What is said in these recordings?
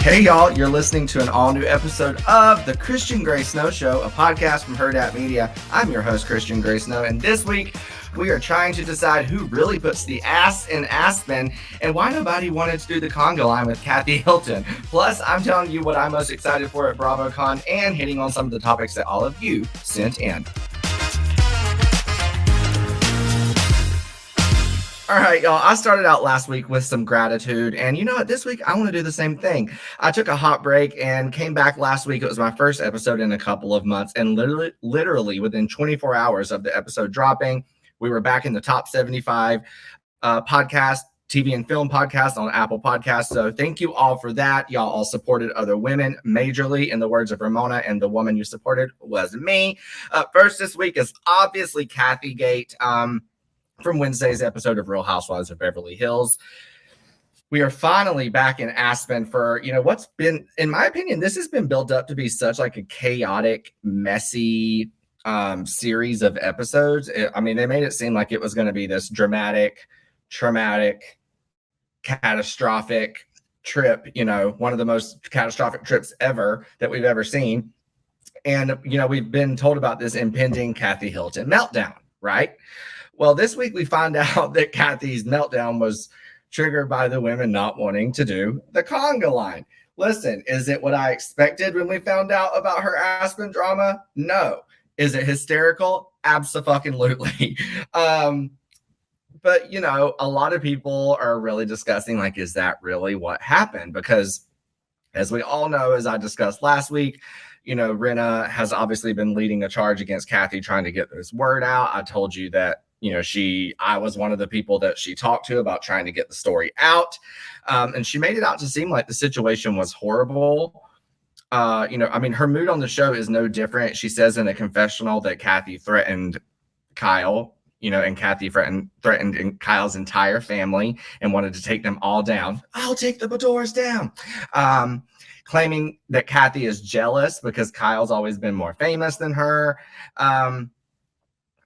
Hey y'all, you're listening to an all-new episode of The Christian Gray Snow Show, a podcast from Hurrdat Media. I'm your host, Christian Gray Snow, and this week we are trying to decide who really puts the ass in Aspen and why nobody wanted to do the Conga Line with Kathy Hilton. Plus, I'm telling you what I'm most excited for at BravoCon and hitting on some of the topics that all of you sent in. All right, y'all, I started out last week with some gratitude, and you know what? This week, I want to do the same thing. I took a hot break and came back last week. It was my first episode in a couple of months, and literally within 24 hours of the episode dropping, we were back in the top 75 podcast, TV and film podcast on Apple Podcasts. So thank you all for that. Y'all all supported other women majorly. In the words of Ramona, and the woman you supported was me. First this week is obviously Kathy Gate. From Wednesday's episode of Real Housewives of Beverly Hills. We are finally back in Aspen for, what's been, in my opinion, this has been built up to be such like a chaotic, messy series of episodes. They made it seem like it was going to be this dramatic, traumatic, catastrophic trip, one of the most catastrophic trips ever that we've ever seen. And, we've been told about this impending Kathy Hilton meltdown, right? Well, this week we find out that Kathy's meltdown was triggered by the women not wanting to do the Conga Line. Listen, is it what I expected when we found out about her Aspen drama? No. Is it hysterical? Abso-fucking-lutely. But, a lot of people are really discussing, like, is that really what happened? Because as we all know, as I discussed last week, Rinna has obviously been leading a charge against Kathy, trying to get this word out. I told you that, I was one of the people that she talked to about trying to get the story out. And she made it out to seem like the situation was horrible. Her mood on the show is no different. She says in a confessional that Kathy threatened Kyle, and Kathy threatened Kyle's entire family and wanted to take them all down. I'll take the Bedores down. Claiming that Kathy is jealous because Kyle's always been more famous than her.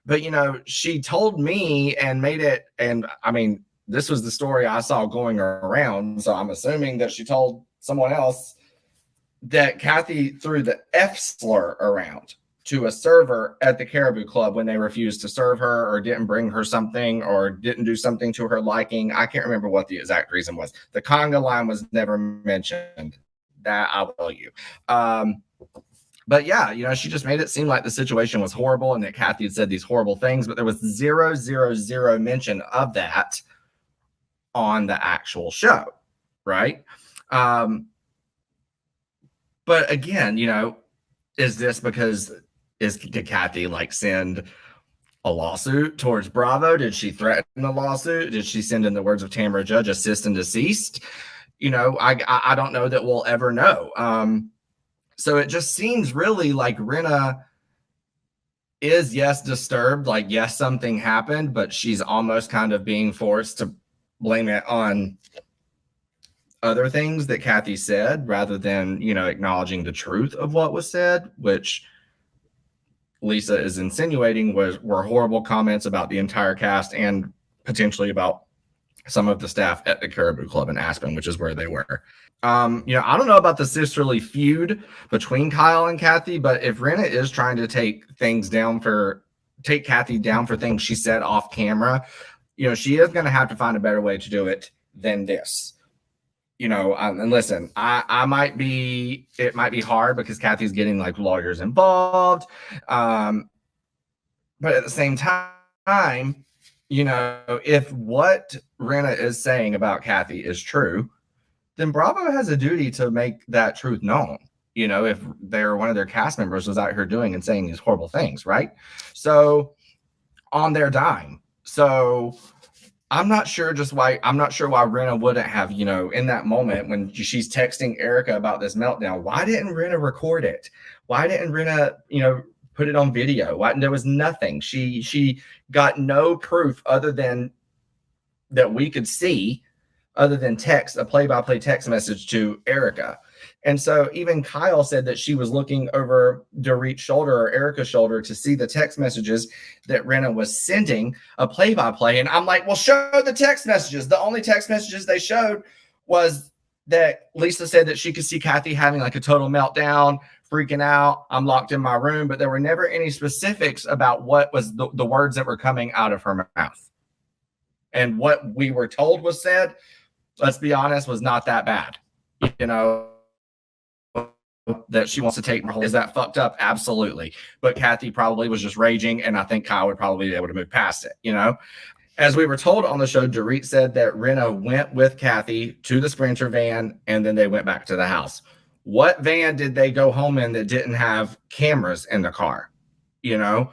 But, she told me and made it, and this was the story I saw going around. So I'm assuming that she told someone else that Kathy threw the F slur around to a server at the Caribou Club when they refused to serve her or didn't bring her something or didn't do something to her liking. I can't remember what the exact reason was. The Conga Line was never mentioned. That I'll tell you. But yeah, she just made it seem like the situation was horrible and that Kathy had said these horrible things, but there was zero mention of that on the actual show, right? But again, is this because did Kathy send a lawsuit towards Bravo? Did she threaten a lawsuit? Did she send, in the words of Tamara Judge, assist and desist? I don't know that we'll ever know. So it just seems really like Rinna is, yes, disturbed. Like, yes, something happened, but she's almost kind of being forced to blame it on other things that Kathy said rather than, acknowledging the truth of what was said, which Lisa is insinuating were horrible comments about the entire cast and potentially about some of the staff at the Caribou Club in Aspen, which is where they were. I don't know about the sisterly feud between Kyle and Kathy, but if Rinna is trying to take Kathy down for things she said off camera, she is going to have to find a better way to do it than this. And listen, it might be hard because Kathy's getting lawyers involved. But at the same time, if what Rinna is saying about Kathy is true, then Bravo has a duty to make that truth known. If one of their cast members was out here doing and saying these horrible things, right? So on their dime. So I'm not sure why Rinna wouldn't have, in that moment when she's texting Erica about this meltdown, why didn't Rinna record it? Why didn't Rinna, put it on video? There was nothing. She got no proof other than that we could see, other than a play-by-play text message to Erica. And so even Kyle said that she was looking over Dorit's shoulder or Erica's shoulder to see the text messages that Rinna was sending a play-by-play. And I'm like, well, show the text messages. The only text messages they showed was that Lisa said that she could see Kathy having like a total meltdown, freaking out. I'm locked in my room, but there were never any specifics about what was the words that were coming out of her mouth. And what we were told was said, let's be honest, was not that bad. You know, that she wants to take. Is that fucked up? Absolutely. But Kathy probably was just raging, and I think Kyle would probably be able to move past it, you know? As we were told on the show, Dorit said that Rinna went with Kathy to the Sprinter van, and then they went back to the house. What van did they go home in that didn't have cameras in the car? You know,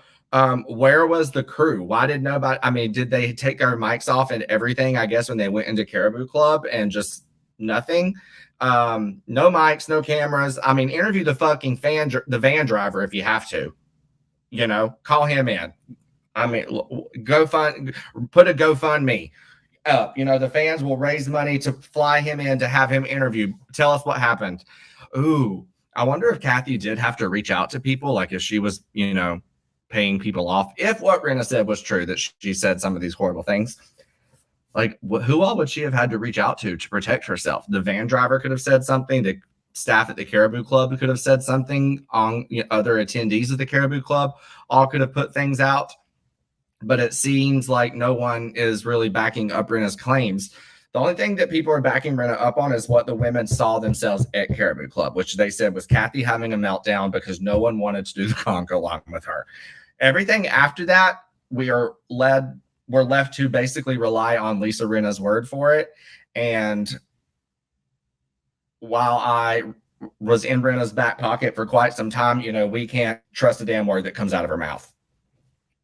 where was the crew? Why did nobody? I mean, did they take their mics off and everything? I guess when they went into Caribou Club and just nothing. No mics, no cameras. I mean, interview the fucking the van driver if you have to. You know, call him in. I mean, put a GoFundMe up. You know, the fans will raise money to fly him in to have him interview. Tell us what happened. Ooh, I wonder if Kathy did have to reach out to people, like if she was, you know, paying people off. If what Rinna said was true, that she said some of these horrible things, like who all would she have had to reach out to protect herself? The van driver could have said something. The staff at the Caribou Club could have said something. On other attendees of the Caribou Club all could have put things out. But it seems like no one is really backing up Rinna's claims. The only thing that people are backing Rinna up on is what the women saw themselves at Caribou Club, which they said was Kathy having a meltdown because no one wanted to do the Conga Line with her. Everything after that, we're left to basically rely on Lisa Rinna's word for it. And while I was in Rinna's back pocket for quite some time, you know, we can't trust a damn word that comes out of her mouth.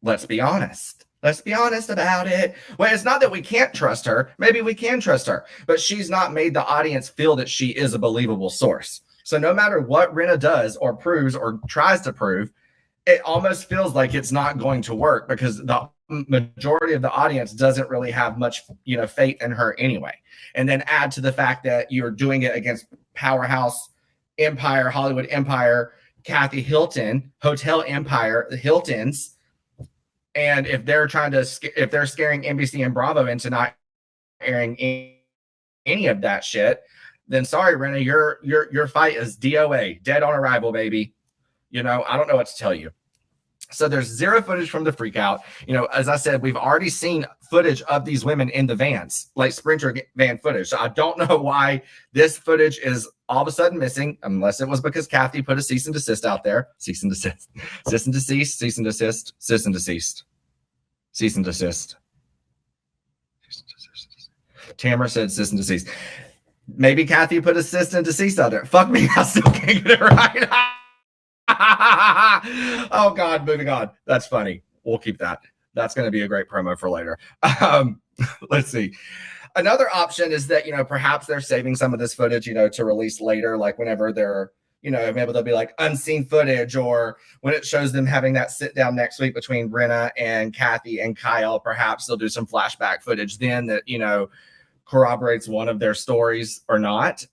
Let's be honest. Let's be honest about it. Well, it's not that we can't trust her. Maybe we can trust her, but she's not made the audience feel that she is a believable source. So no matter what Rinna does or proves or tries to prove, it almost feels like it's not going to work because the majority of the audience doesn't really have much, you know, faith in her anyway. And then add to the fact that you're doing it against powerhouse empire, Hollywood empire, Kathy Hilton, Hotel Empire, the Hiltons. And if they're if they're scaring NBC and Bravo into not airing any of that shit, then sorry, Rinna, your fight is DOA, dead on arrival, baby. You know, I don't know what to tell you. So there's zero footage from the freak out. You know, as I said, we've already seen footage of these women in the vans, like Sprinter van footage. So I don't know why this footage is all of a sudden missing, unless it was because Kathy put a cease and desist out there. Cease and desist. Cease and desist. Cease and desist. Cease and desist. Cease and desist. Tamara said cease and desist. Maybe Kathy put a cease and desist out there. Fuck me, I still can't get it right. Oh God, moving on. That's funny. We'll keep that. That's going to be a great promo for later. Let's see. Another option is that, you know, perhaps they're saving some of this footage, you know, to release later, like whenever they're, you know, maybe they'll be like unseen footage, or when it shows them having that sit down next week between Rinna and Kathy and Kyle, perhaps they'll do some flashback footage then that, you know, corroborates one of their stories or not.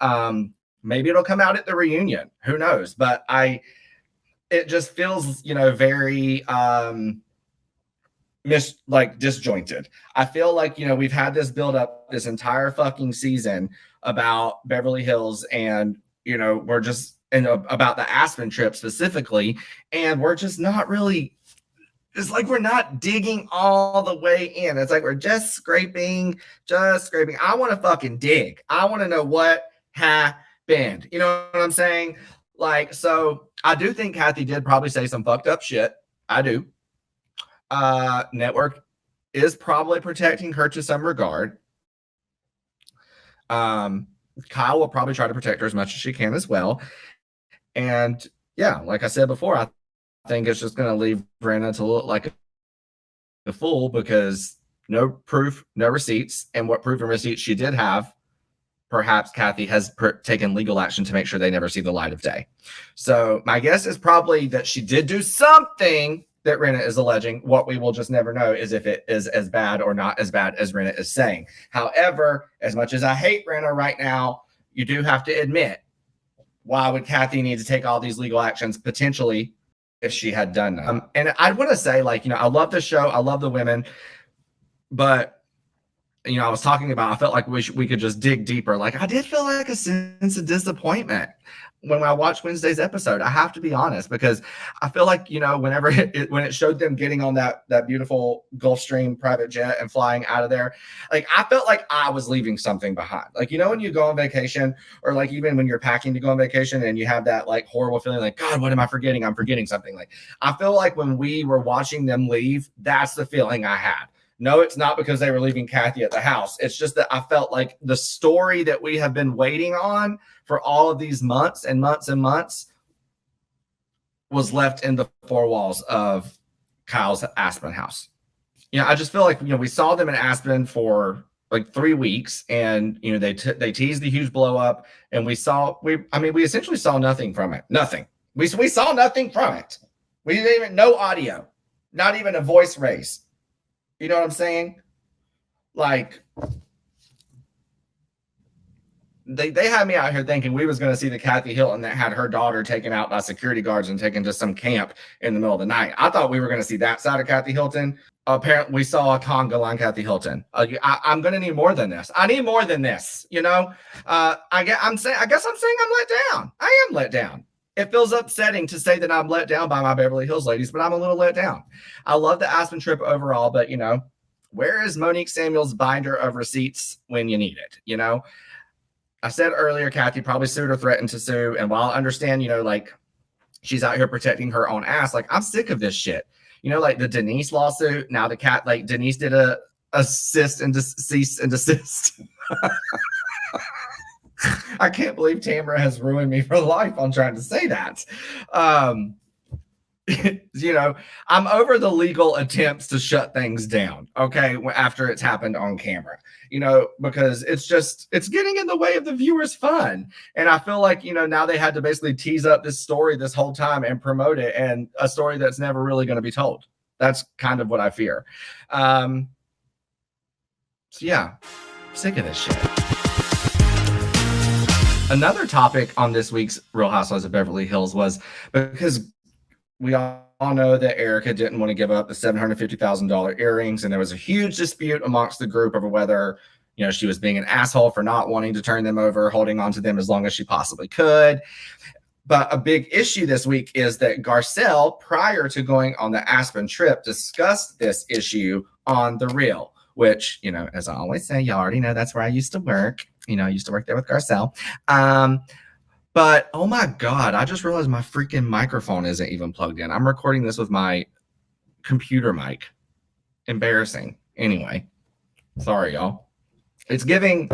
Maybe it'll come out at the reunion. Who knows? But it just feels, you know, very disjointed. I feel like, you know, we've had this build up this entire fucking season about Beverly Hills, and, you know, we're just about the Aspen trip specifically, and we're just not really, it's like we're not digging all the way in. It's like we're just scraping. I want to fucking dig. I want to know what happened. You know what I'm saying? Like, so I do think Kathy did probably say some fucked up shit. I do. Network is probably protecting her to some regard. Kyle will probably try to protect her as much as she can as well. And yeah, like I said before, I think it's just going to leave Rinna to look like a fool because no proof, no receipts. And what proof and receipts she did have, perhaps Kathy has taken legal action to make sure they never see the light of day. So my guess is probably that she did do something that Rinna is alleging. What we will just never know is if it is as bad or not as bad as Rinna is saying. However, as much as I hate Rinna right now, you do have to admit, why would Kathy need to take all these legal actions potentially if she had done them? And I want to say, like, you know, I love the show. I love the women, but I was talking about, I felt like we could just dig deeper. Like, I did feel like a sense of disappointment when I watched Wednesday's episode. I have to be honest, because I feel like, whenever when it showed them getting on that beautiful Gulfstream private jet and flying out of there, like, I felt like I was leaving something behind. Like, when you go on vacation, or like even when you're packing to go on vacation and you have that like horrible feeling like, God, what am I forgetting? I'm forgetting something. Like, I feel like when we were watching them leave, that's the feeling I had. No, it's not because they were leaving Kathy at the house. It's just that I felt like the story that we have been waiting on for all of these months and months and months was left in the four walls of Kyle's Aspen house. I just feel like, we saw them in Aspen for like 3 weeks, and, they teased the huge blow up, and we essentially saw nothing from it. Nothing. We saw nothing from it. We didn't even, no audio, not even a voice raise. You know what I'm saying? Like, they had me out here thinking we was going to see the Kathy Hilton that had her daughter taken out by security guards and taken to some camp in the middle of the night. I thought we were going to see that side of Kathy Hilton. Apparently, we saw a Conga Line Kathy Hilton. I'm going to need more than this. I need more than this. I guess I'm saying I'm let down. I am let down. It feels upsetting to say that I'm let down by my Beverly Hills ladies, but I'm a little let down. I love the Aspen trip overall, but, where is Monique Samuel's binder of receipts when you need it? I said earlier, Kathy probably sued or threatened to sue. And while I understand, like, she's out here protecting her own ass, like, I'm sick of this shit. Like the Denise lawsuit. Now Denise did a cease and desist. I can't believe Tamara has ruined me for life on trying to say that. I'm over the legal attempts to shut things down, okay, after it's happened on camera, because it's getting in the way of the viewers' fun. And I feel like, now they had to basically tease up this story this whole time and promote it, and a story that's never really going to be told. That's kind of what I fear. So yeah, I'm sick of this shit. Another topic on this week's Real Housewives of Beverly Hills was because we all know that Erica didn't want to give up the $750,000 earrings, and there was a huge dispute amongst the group over whether, she was being an asshole for not wanting to turn them over, holding on to them as long as she possibly could. But a big issue this week is that Garcelle, prior to going on the Aspen trip, discussed this issue on The Real, which, as I always say, y'all already know that's where I used to work. I used to work there with Garcelle. But oh my God, I just realized my freaking microphone isn't even plugged in. I'm recording this with my computer mic. Embarrassing. Anyway, sorry, y'all. It's giving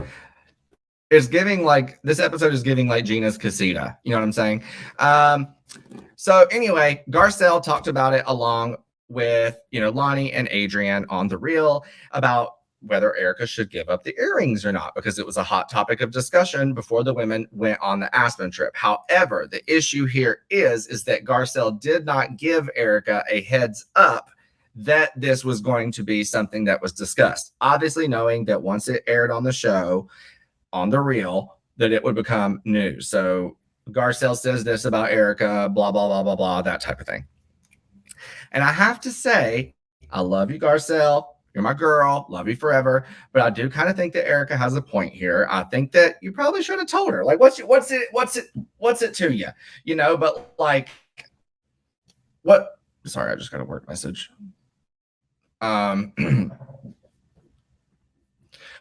like, this episode is giving like Gina's Casita. You know what I'm saying? So anyway, Garcelle talked about it along with, Lonnie and Adrienne on The Real about whether Erica should give up the earrings or not, because it was a hot topic of discussion before the women went on the Aspen trip. However, the issue here is that Garcelle did not give Erica a heads up that this was going to be something that was discussed. Obviously, knowing that once it aired on the show, on The Real, that it would become news. So Garcelle says this about Erica, blah, blah, blah, blah, blah, that type of thing. And I have to say, I love you, Garcelle. You're my girl. Love you forever. But I do kind of think that Erica has a point here. I think that you probably should have told her. Like, what's it to you? But like, what? Sorry, I just got a work message. But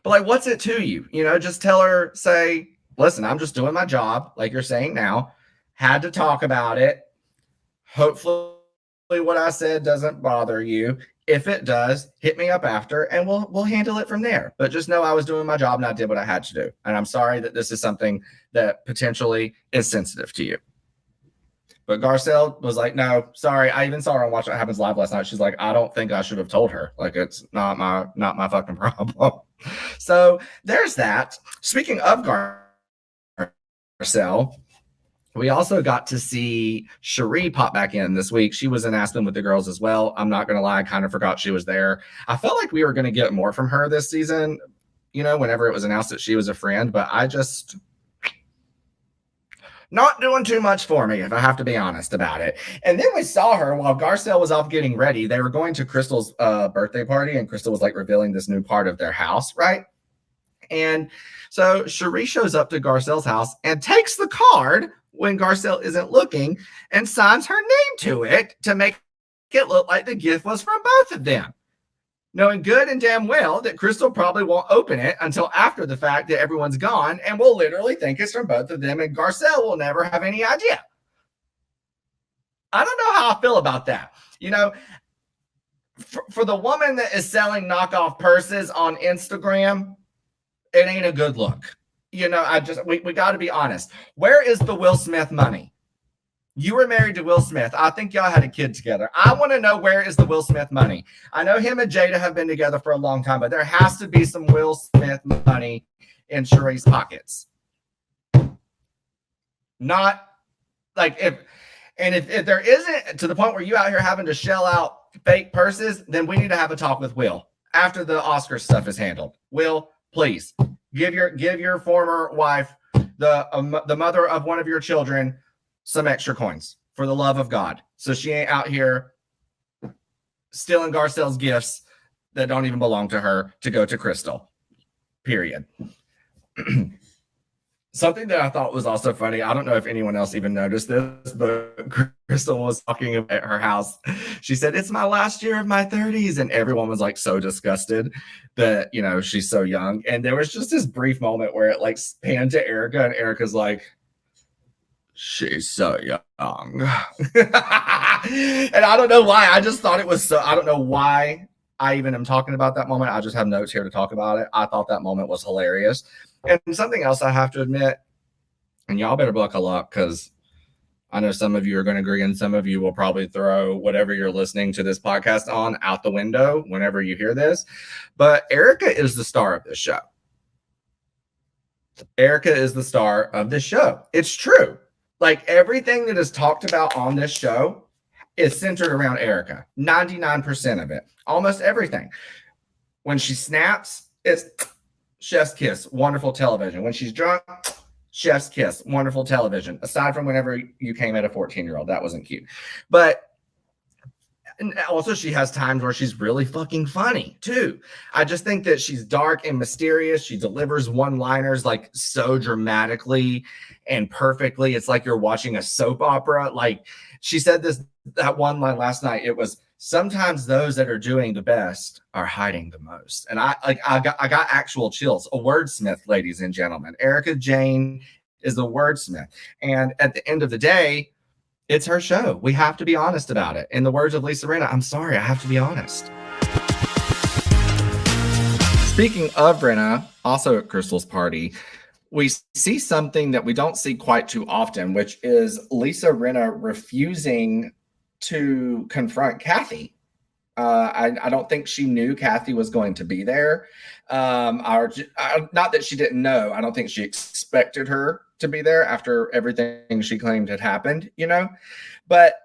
like, what's it to you? Just tell her, say, listen, I'm just doing my job, like you're saying now. Had to talk about it. Hopefully what I said doesn't bother you. If it does, hit me up after and we'll handle it from there. But just know I was doing my job and I did what I had to do. And I'm sorry that this is something that potentially is sensitive to you. But Garcelle was like, no, sorry. I even saw her on Watch What Happens Live last night. She's like, I don't think I should have told her. Like, it's not my fucking problem. So there's that. Speaking of Garcelle, we also got to see Cherie pop back in this week. She was in Aspen with the girls as well. I'm not going to lie. I kind of forgot she was there. I felt like we were going to get more from her this season, whenever it was announced that she was a friend, but Not doing too much for me, if I have to be honest about it. And then we saw her while Garcelle was off getting ready. They were going to Crystal's birthday party, and Crystal was like revealing this new part of their house, right? And so Cherie shows up to Garcelle's house and takes the card when Garcelle isn't looking and signs her name to it to make it look like the gift was from both of them, knowing good and damn well that Crystal probably won't open it until after the fact that everyone's gone and will literally think it's from both of them, and Garcelle will never have any idea. I don't know how I feel about that. You know, for the woman that is selling knockoff purses on Instagram, it ain't a good look. You know, we got to be honest. Where is the Will Smith money? You were married to Will Smith. I think y'all had a kid together. I want to know, where is the Will Smith money? I know him and Jada have been together for a long time, but there has to be some Will Smith money in Cherie's pockets. Not like if there isn't, to the point where you out here having to shell out fake purses, then we need to have a talk with Will after the Oscar stuff is handled. Will, please give your former wife, the mother of one of your children, some extra coins, for the love of God, so she ain't out here stealing Garcelle's gifts that don't even belong to her to go to Crystal. Period. Something that I thought was also funny, I don't know if anyone else even noticed this, but Crystal was talking at her house. She said, "It's my last year of my 30s." And everyone was like so disgusted that, you know, she's so young. And there was just this brief moment where it like panned to Erica, and Erica's like, "She's so young." And I don't know why. I just thought it was so, I don't know why I even am talking about that moment. I just have notes here to talk about it. I thought that moment was hilarious. And something else I have to admit, and y'all better buckle up, because I know some of you are going to agree and some of you will probably throw whatever you're listening to this podcast on out the window whenever you hear this. But Erica is the star of this show. Erica is the star of this show. It's true. Like, everything that is talked about on this show is centered around Erica. 99% of it. Almost everything. When she snaps, it's chef's kiss, wonderful television. When she's drunk, chef's kiss, wonderful television. Aside from whenever you came at a 14-year-old, that wasn't cute. But and also she has times where she's really fucking funny too. I just think that she's dark and mysterious. She delivers one-liners like so dramatically and perfectly. It's like you're watching a soap opera. Like, she said that one line last night. It was, "Sometimes those that are doing the best are hiding the most." And I got actual chills. A wordsmith, ladies and gentlemen. Erica Jane is a wordsmith. And at the end of the day, it's her show. We have to be honest about it. In the words of Lisa Rinna, I'm sorry, I have to be honest. Speaking of Rinna, also at Crystal's party, we see something that we don't see quite too often, which is Lisa Rinna refusing to confront Kathy. I don't think she knew Kathy was going to be there. Not that she didn't know. I don't think she expected her to be there after everything she claimed had happened, you know? But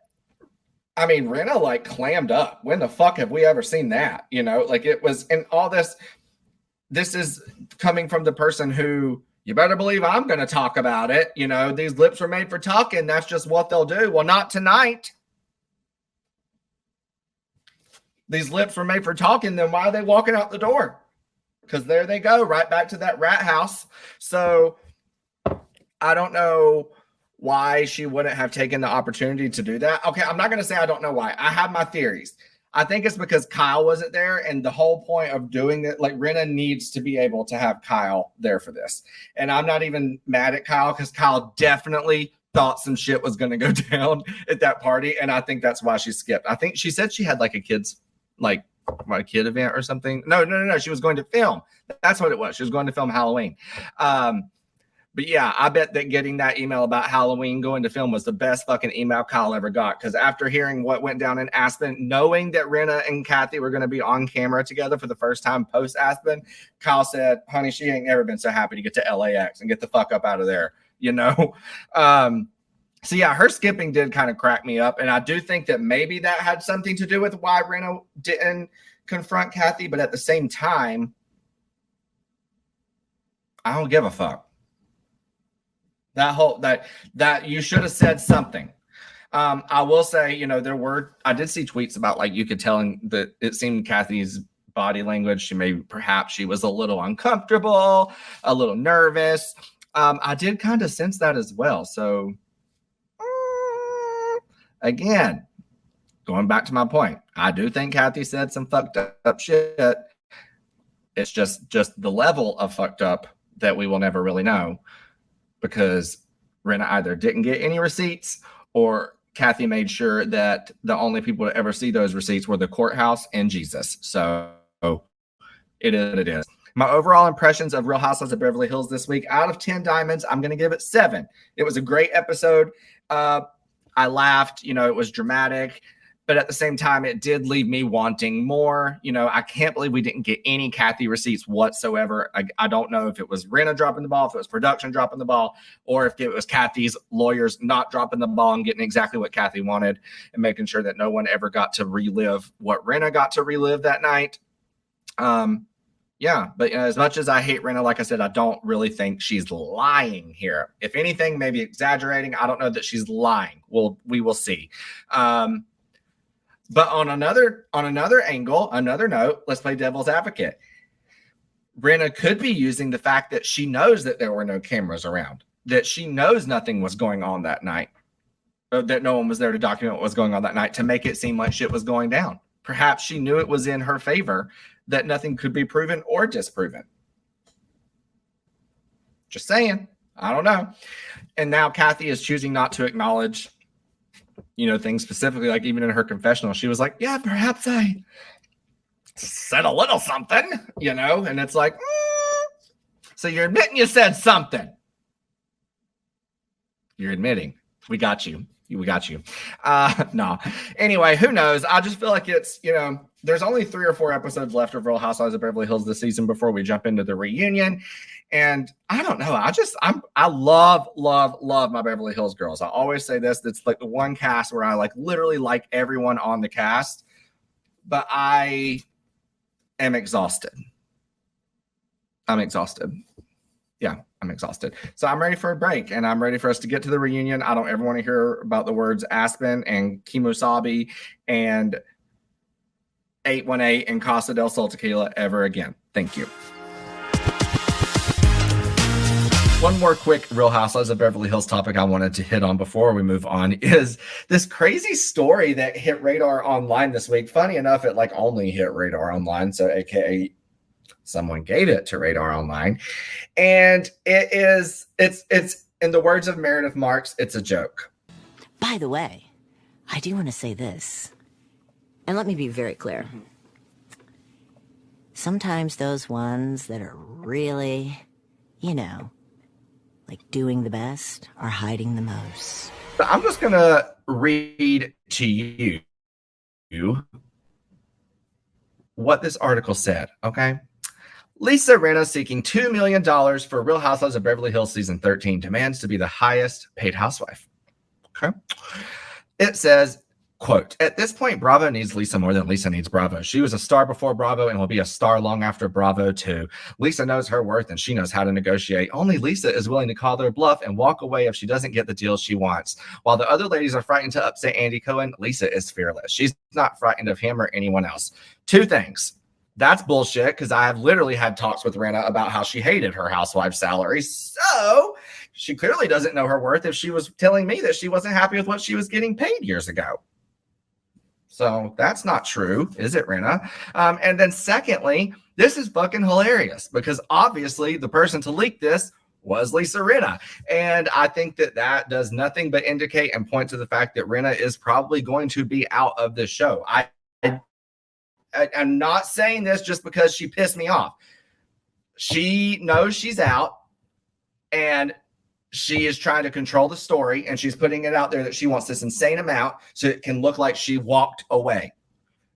I mean, Rinna like clammed up. When the fuck have we ever seen that? You know, like, it was, and all this is coming from the person who, you better believe I'm going to talk about it. You know, these lips were made for talking. That's just what they'll do. Well, not tonight. These lips were made for talking. Then why are they walking out the door? Because there they go, right back to that rat house. So I don't know why she wouldn't have taken the opportunity to do that. Okay, I'm not going to say I don't know why. I have my theories. I think it's because Kyle wasn't there, and the whole point of doing it, like, Rinna needs to be able to have Kyle there for this. And I'm not even mad at Kyle, because Kyle definitely thought some shit was going to go down at that party, and I think that's why she skipped. I think she said she had like a kid event or something. No. She was going to film. That's what it was. She was going to film Halloween. But yeah, I bet that getting that email about Halloween going to film was the best fucking email Kyle ever got. Because after hearing what went down in Aspen, knowing that Rinna and Kathy were going to be on camera together for the first time post Aspen, Kyle said, "Honey, she ain't never been so happy to get to LAX and get the fuck up out of there." You know? So yeah, her skipping did kind of crack me up. And I do think that maybe that had something to do with why Rinna didn't confront Kathy. But at the same time, I don't give a fuck. That you should have said something. I will say, I did see tweets about like you could tell that it seemed Kathy's body language. Perhaps she was a little uncomfortable, a little nervous. I did kind of sense that as well. So again, going back to my point, I do think Kathy said some fucked up shit. It's just the level of fucked up that we will never really know, because Rinna either didn't get any receipts, or Kathy made sure that the only people to ever see those receipts were the courthouse and Jesus. So it is what it is. My overall impressions of Real Housewives of Beverly Hills this week, out of 10 diamonds, I'm going to give it 7. It was a great episode. I laughed, it was dramatic, but at the same time, it did leave me wanting more. I can't believe we didn't get any Kathy receipts whatsoever. I don't know if it was Rinna dropping the ball, if it was production dropping the ball, or if it was Kathy's lawyers not dropping the ball and getting exactly what Kathy wanted and making sure that no one ever got to relive what Rinna got to relive that night. Yeah, but as much as I hate Rinna, like I said, I don't really think she's lying here. If anything, maybe exaggerating. I don't know that she's lying. We will see. But on another angle, another note, let's play devil's advocate. Rinna could be using the fact that she knows that there were no cameras around, that she knows nothing was going on that night, that no one was there to document what was going on that night, to make it seem like shit was going down. Perhaps she knew it was in her favor, that nothing could be proven or disproven. Just saying. I don't know. And now Kathy is choosing not to acknowledge things specifically, like even in her confessional, she was like, yeah, perhaps I said a little something, and it's like, so you're admitting you said something. You're admitting. We got you. No. Anyway, who knows? I just feel like it's, there's only 3 or 4 episodes left of Real Housewives of Beverly Hills this season before we jump into the reunion. And I don't know. I love my Beverly Hills girls. I always say this. It's like the one cast where I literally like everyone on the cast, but I am exhausted. Yeah, I'm exhausted. So I'm ready for a break, and I'm ready for us to get to the reunion. I don't ever want to hear about the words Aspen and Kimosabi and 818 and Casa del Sol Tequila ever again. Thank you. One more quick Real Housewives of Beverly Hills topic I wanted to hit on before we move on is this crazy story that hit Radar Online this week. Funny enough, it only hit Radar Online, so AKA someone gave it to Radar Online. And it's in the words of Meredith Marks, it's a joke. By the way, I do want to say this, and let me be very clear. Sometimes those ones that are really, doing the best are hiding the most. So I'm just going to read to you what this article said, okay? Lisa Rinna seeking $2 million for Real Housewives of Beverly Hills Season 13 demands to be the highest paid housewife. Okay. It says, quote, at this point, Bravo needs Lisa more than Lisa needs Bravo. She was a star before Bravo and will be a star long after Bravo too. Lisa knows her worth and she knows how to negotiate. Only Lisa is willing to call their bluff and walk away if she doesn't get the deal she wants. While the other ladies are frightened to upset Andy Cohen, Lisa is fearless. She's not frightened of him or anyone else. 2 things. That's bullshit, because I have literally had talks with Rinna about how she hated her housewife salary. So she clearly doesn't know her worth if she was telling me that she wasn't happy with what she was getting paid years ago. So that's not true, is it, Rinna? And then secondly, this is fucking hilarious, because obviously the person to leak this was Lisa Rinna. And I think that does nothing but indicate and point to the fact that Rinna is probably going to be out of the show. I'm not saying this just because she pissed me off. She knows she's out, and she is trying to control the story, and she's putting it out there that she wants this insane amount so it can look like she walked away.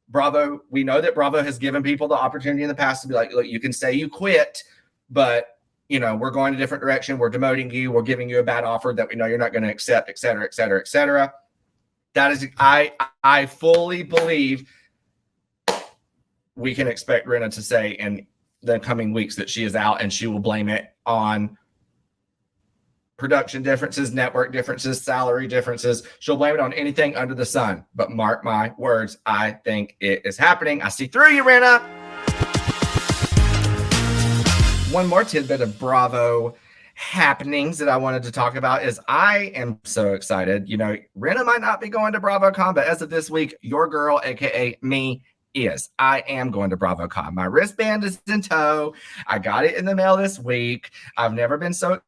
Bravo, we know that Bravo has given people the opportunity in the past to be like, look, you can say you quit, but we're going a different direction. We're demoting you. We're giving you a bad offer that we know you're not going to accept, et cetera, et cetera, et cetera. That is, I fully believe we can expect Rinna to say in the coming weeks that she is out, and she will blame it on production differences, network differences, salary differences. She'll blame it on anything under the sun. But mark my words, I think it is happening. I see through you, Rinna. One more tidbit of Bravo happenings that I wanted to talk about is I am so excited. You know, Rinna might not be going to BravoCon, but as of this week, your girl, aka me, is. I am going to BravoCon. My wristband is in tow. I got it in the mail this week. I've never been so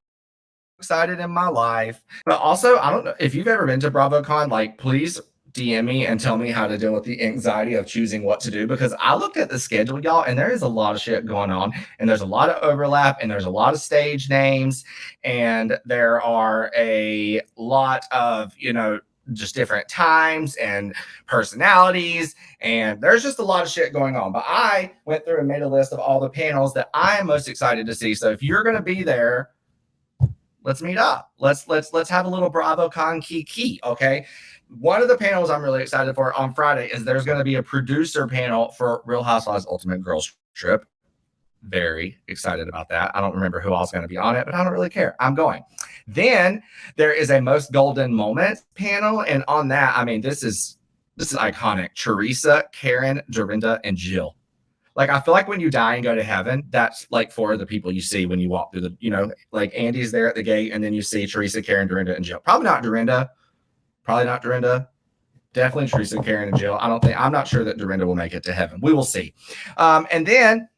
excited in my life. But also, I don't know if you've ever been to BravoCon, like, please DM me and tell me how to deal with the anxiety of choosing what to do, because I looked at the schedule, y'all, and there is a lot of shit going on, and there's a lot of overlap, and there's a lot of stage names, and there are a lot of, you know, just different times and personalities, and there's just a lot of shit going on. But I went through and made a list of all the panels that I am most excited to see. So if you're going to be there, let's meet up. Let's have a little BravoCon kiki, okay? One of the panels I'm really excited for on Friday is there's going to be a producer panel for Real Housewives Ultimate Girls Trip. Very excited about that. I don't remember who else is going to be on it, but I don't really care. I'm going. Then there is a Most Golden Moment panel, and on that, I mean, this is iconic. Teresa, Karen, Dorinda, and Jill. Like, I feel like when you die and go to heaven, that's like for the people you see when you walk through the, you know, like Andy's there at the gate, and then you see Teresa, Karen, Dorinda, and Jill. Probably not Dorinda. Definitely Teresa, Karen, and Jill. I'm not sure that Dorinda will make it to heaven. We will see. And then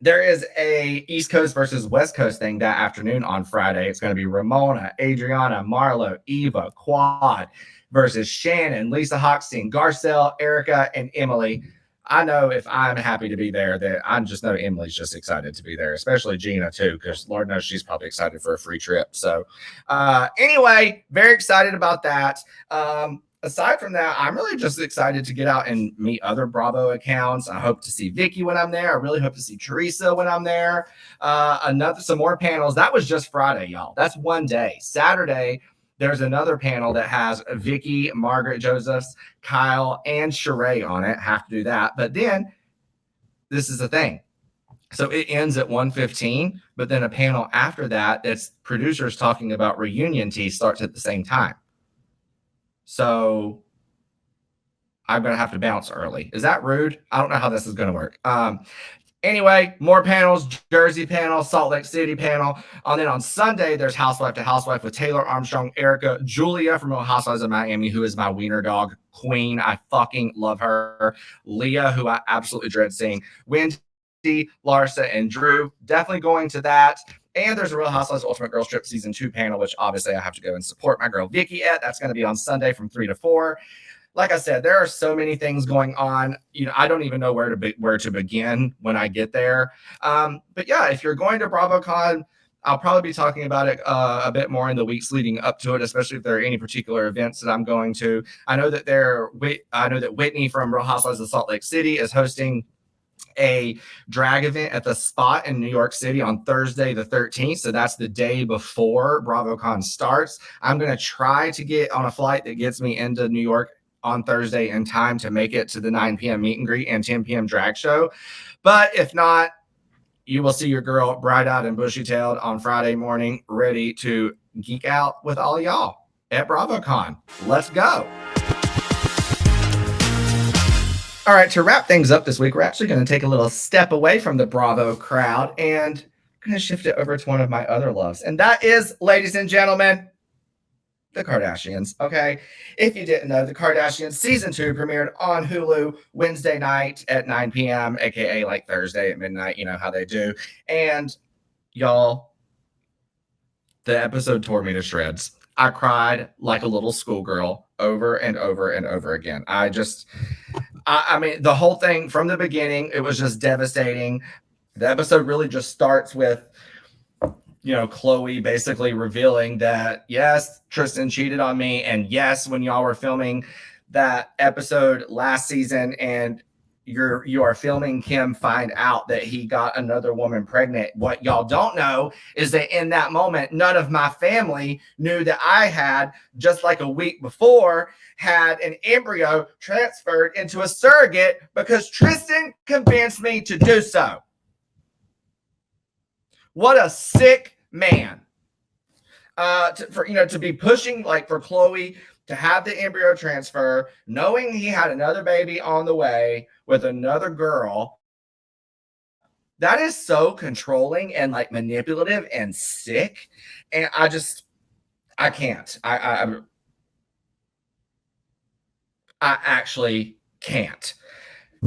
there is a East Coast versus West Coast thing that afternoon on Friday. It's going to be Ramona, Adriana, Marlo, Eva, Quad versus Shannon, Lisa Hochstein, Garcelle, Erica, and Emily. I know if I'm happy to be there, that I just know Emily's just excited to be there, especially Gina too, because Lord knows she's probably excited for a free trip. So anyway, very excited about that. Aside from that, I'm really just excited to get out and meet other Bravo accounts. I hope to see Vicky when I'm there. I really hope to see Teresa when I'm there. Some more panels. That was just Friday, y'all. That's one day. Saturday, there's another panel that has Vicky, Margaret Josephs, Kyle, and Sheree on it. Have to do that. But then this is the thing. So it ends at 1:15, but then a panel after that that's producers talking about reunion tea starts at the same time. So I'm going to have to bounce early. Is that rude? I don't know how this is going to work. Anyway, more panels, Jersey panel, Salt Lake City panel. And then on Sunday, there's Housewife to Housewife with Taylor Armstrong, Erica, Julia from Real Housewives of Miami, who is my wiener dog queen. I fucking love her. Leah, who I absolutely dread seeing. Wendy, Larsa, and Drew. Definitely going to that. And there's a Real Housewives Ultimate Girls Trip Season 2 panel, which obviously I have to go and support my girl Vicky at. That's going to be on Sunday from 3 to 4. Like I said, there are so many things going on. You know, I don't even know where to begin when I get there. But yeah, if you're going to BravoCon, I'll probably be talking about it a bit more in the weeks leading up to it, especially if there are any particular events that I'm going to. I know that Whitney from Real Housewives of Salt Lake City is hosting a drag event at the Spot in New York City on Thursday the 13th. So that's the day before BravoCon starts. I'm going to try to get on a flight that gets me into New York on Thursday in time to make it to the 9 p.m. meet and greet and 10 p.m. drag show. But if not, you will see your girl bright-eyed and bushy-tailed on Friday morning, ready to geek out with all y'all at BravoCon. Let's go. All right, to wrap things up this week, we're actually going to take a little step away from the Bravo crowd and going to shift it over to one of my other loves. And that is, ladies and gentlemen, the Kardashians. Okay. If you didn't know, the Kardashians season 2 premiered on Hulu Wednesday night at 9 p.m., aka like Thursday at midnight. You know how they do. And y'all, the episode tore me to shreds. I cried like a little schoolgirl over and over and over again. I mean, the whole thing from the beginning, it was just devastating. The episode really just starts with, you know, Chloe basically revealing that, yes, Tristan cheated on me. And yes, when y'all were filming that episode last season and you are filming Kim find out that he got another woman pregnant. What y'all don't know is that in that moment, none of my family knew that I had, just like a week before, had an embryo transferred into a surrogate because Tristan convinced me to do so. What a sick man. To be pushing like for Chloe to have the embryo transfer, knowing he had another baby on the way with another girl. That is so controlling and like manipulative and sick. And I can't. I actually can't.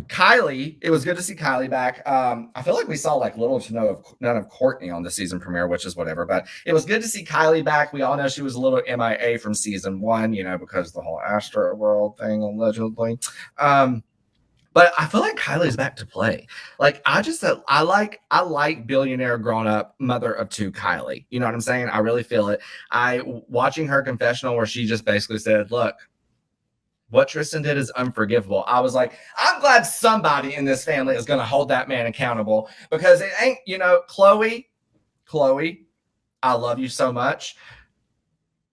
Kylie, it was good to see Kylie back. I feel like we saw like little to none of Courtney on the season premiere, which is whatever, but it was good to see Kylie back. We all know she was a little MIA from season 1, because of the whole Astro World thing, allegedly. But I feel like Kylie's back to play. Like I like billionaire grown up mother of 2 Kylie. You know what I'm saying? I really feel it. Watching her confessional where she just basically said, look, what Tristan did is unforgivable. I was like, I'm glad somebody in this family is going to hold that man accountable, because it ain't, Chloe, I love you so much,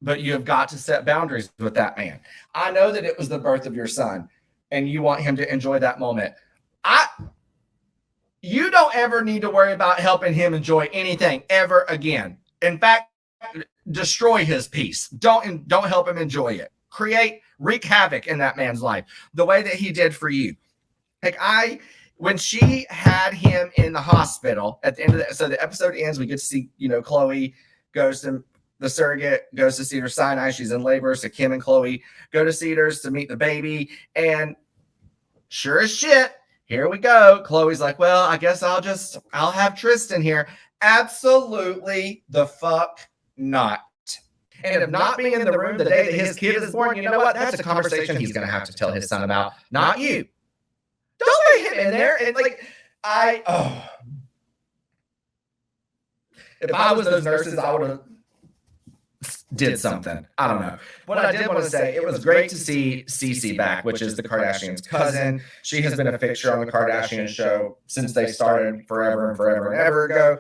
but you have got to set boundaries with that man. I know that it was the birth of your son and you want him to enjoy that moment. You don't ever need to worry about helping him enjoy anything ever again. In fact, destroy his peace. Don't help him enjoy it. Wreak havoc in that man's life the way that he did for you. Like when she had him in the hospital at the end of so the episode ends, we get to see, Chloe goes to the surrogate, goes to Cedars-Sinai. She's in labor. So Kim and Chloe go to Cedars to meet the baby. And sure as shit, here we go. Chloe's like, well, I guess I'll have Tristan here. Absolutely the fuck not. And if not being in the room the day that his kid is born, you know what? That's a conversation he's going to have to tell his son about, not you. Don't let him in there. And if I was those nurses, I would have did something. I don't know. What I did want to say, it was great to see Cece back, which is the Kardashians' cousin. She has been a fixture on the Kardashian show since they started forever and ever ago.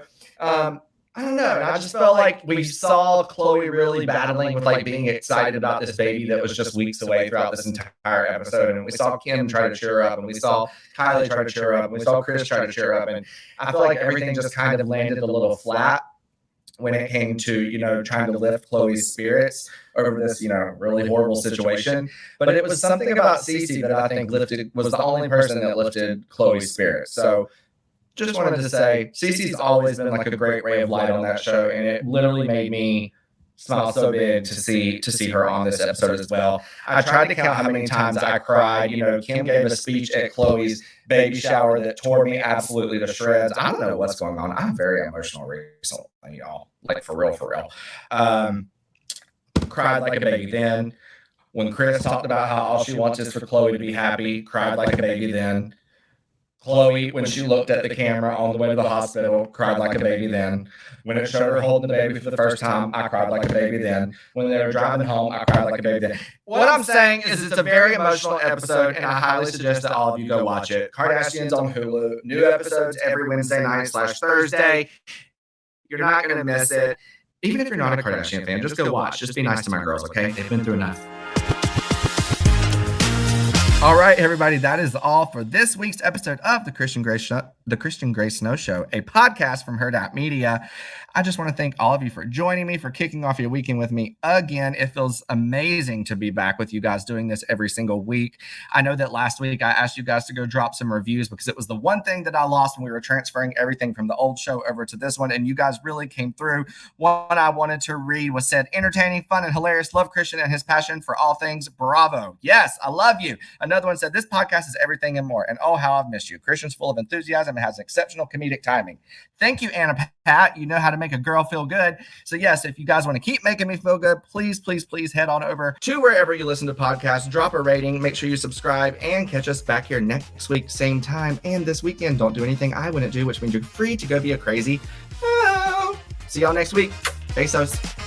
I don't know. And I just felt like we saw Chloe really battling with like being excited about this baby that was just weeks away throughout this entire episode. And we saw Kim try to cheer her up, and we saw Kylie try to cheer her up, and we saw Chris try to cheer her up. And I felt like everything just kind of landed a little flat when it came to, trying to lift Chloe's spirits over this, really horrible situation. But it was something about Cece that I think was the only person that lifted Chloe's spirits. So just wanted to say, Cece's always been like a great ray of light on that show, and it literally made me smile so big to see her on this episode as well. I tried to count how many times I cried. Kim gave a speech at Chloe's baby shower that tore me absolutely to shreds. I don't know what's going on. I'm very emotional recently, y'all. Like for real. Cried like a baby then. When Chris talked about how all she wants is for Chloe to be happy, cried like a baby then. Chloe, when she looked at the camera on the way to the hospital, cried like a baby then. When it showed her holding the baby for the first time, I cried like a baby then. When they were driving home, I cried like a baby then. What I'm saying is it's a very emotional episode, and I highly suggest that all of you go watch it. Kardashians on Hulu. New episodes every Wednesday night/Thursday. You're not going to miss it. Even if you're not a Kardashian fan, just go watch. Just be nice to my girls, okay? They've been through enough. All right, everybody, that is all for this week's episode of the Christian Grey Snow Show, a podcast from Hurrdat Media. I just want to thank all of you for joining me, for kicking off your weekend with me again. It feels amazing to be back with you guys doing this every single week. I know that last week I asked you guys to go drop some reviews because it was the one thing that I lost when we were transferring everything from the old show over to this one, and you guys really came through. One I wanted to read was said, entertaining, fun, and hilarious. Love Christian and his passion for all things Bravo. Yes, I love you. Another one said, this podcast is everything and more, and oh, how I've missed you. Christian's full of enthusiasm and has exceptional comedic timing. Thank you, Anna Pat. You know how to make a girl feel good. So yes, if you guys want to keep making me feel good, please head on over to wherever you listen to podcasts, drop a rating, make sure you subscribe, and catch us back here next week, same time. And this weekend, don't do anything I wouldn't do, which means you're free to go be a crazy. See y'all next week. Besos.